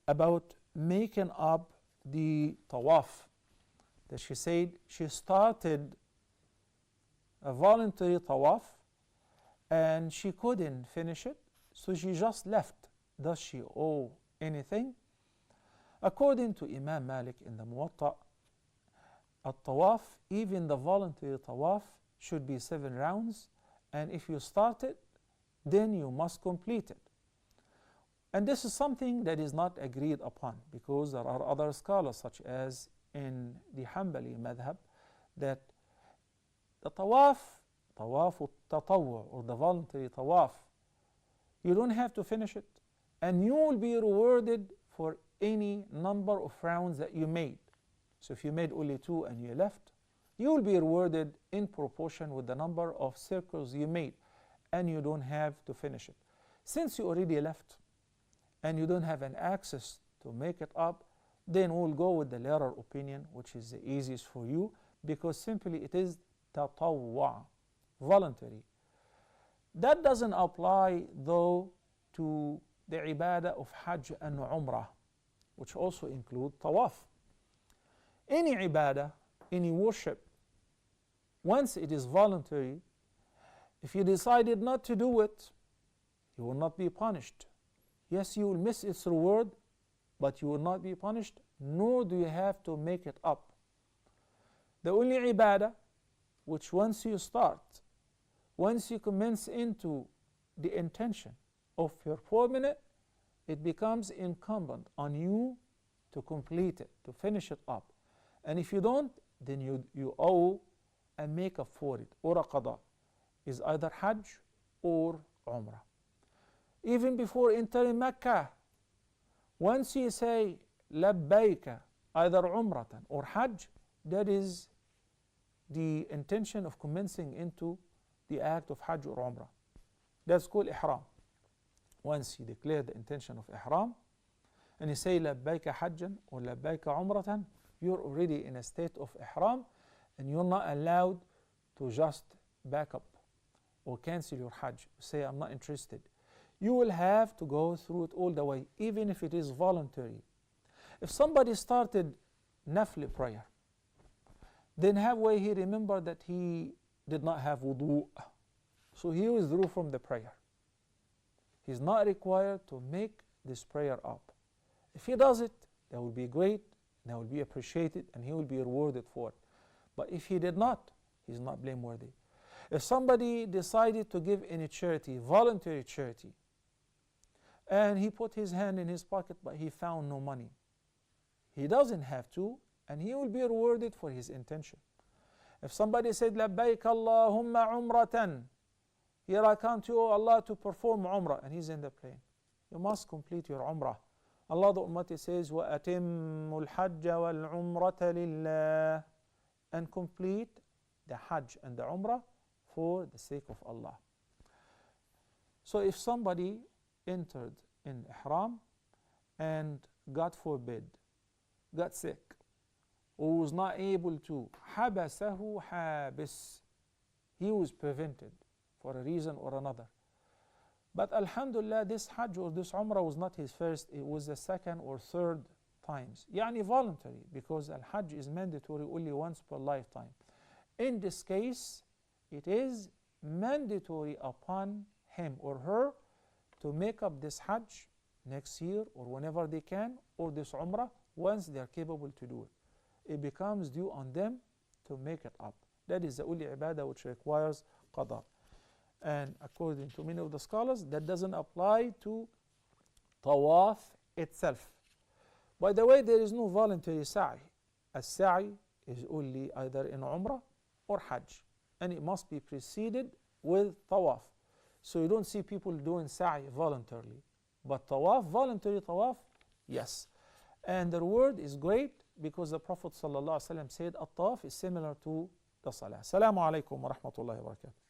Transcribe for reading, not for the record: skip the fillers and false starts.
about making up the Tawaaf, that she said she started a voluntary Tawaaf and she couldn't finish it, so she just left. Does she owe anything? According to Imam Malik in the Muwatta, a Tawaaf, even the voluntary Tawaaf, should be 7 rounds, and if you start it, then you must complete it. And this is something that is not agreed upon, because there are other scholars, such as in the Hanbali madhab, that the Tawaaf al-Tatawwu', or the voluntary Tawaaf, you don't have to finish it, and you will be rewarded for any number of rounds that you made. So if you made only 2 and you left, you will be rewarded in proportion with the number of circles you made, and you don't have to finish it. Since you already left and you don't have an access to make it up, then we'll go with the latter opinion, which is the easiest for you, because simply it is tatawwa', voluntary. That doesn't apply though to the ibadah of Hajj and Umrah, which also include Tawaaf. Any ibadah, any worship, once it is voluntary, if you decided not to do it, you will not be punished. Yes, you will miss its reward, but you will not be punished, nor do you have to make it up. The only ibadah which once you start, once you commence into the intention of performing it, it becomes incumbent on you to complete it, to finish it up. And if you don't, then you owe and make up for it, or a qada, is either Hajj or Umrah. Even before entering Makkah, once you say labbayka, either Umratan or Hajj, that is the intention of commencing into the act of Hajj or Umrah. That's called Ihram. Once you declare the intention of Ihram and you say labbayka Hajjan or labbayka Umratan, you're already in a state of Ihram, and you're not allowed to just back up or cancel your Hajj, say I'm not interested. You will have to go through it all the way, even if it is voluntary. If somebody started nafli prayer, then halfway he remembered that he did not have wudu', so he withdrew from the prayer. He's not required to make this prayer up. If he does it, that will be great, that will be appreciated, and he will be rewarded for it. But if he did not, he's not blameworthy. If somebody decided to give any charity, voluntary charity, and he put his hand in his pocket but he found no money, he doesn't have to, and he will be rewarded for his intention. If somebody said, labbayk Allahumma umratan, here I come to you, Allah, to perform Umrah, and he's in the plane, you must complete your Umrah. Allah the Almighty says, وَأَتِمُّ الْحَجَّ وَالْعُمْرَةَ لِلَّهِ, and complete the Hajj and the Umrah for the sake of Allah. So if somebody entered in Ihram and, God forbid, got sick, or was not able to, حَبَسَهُ حَابِس, he was prevented for a reason or another. But Alhamdulillah, this Hajj or this Umrah was not his first, it was the second or third times. Yani voluntary, because Al-Hajj is mandatory only once per lifetime. In this case, it is mandatory upon him or her to make up this Hajj next year or whenever they can, or this Umrah once they are capable to do it. It becomes due on them to make it up. That is the only ibadah which requires qada. And according to many of the scholars, that doesn't apply to Tawaaf itself. By the way, there is no voluntary sa'i. A sa'i is only either in Umrah or Hajj, and it must be preceded with Tawaaf. So you don't see people doing sa'i voluntarily. But Tawaaf, voluntary Tawaaf, yes. And the reward is great, because the Prophet ﷺ said, At-Tawaaf is similar to the Salah. Assalamu alaikum wa rahmatullahi wa barakatuh.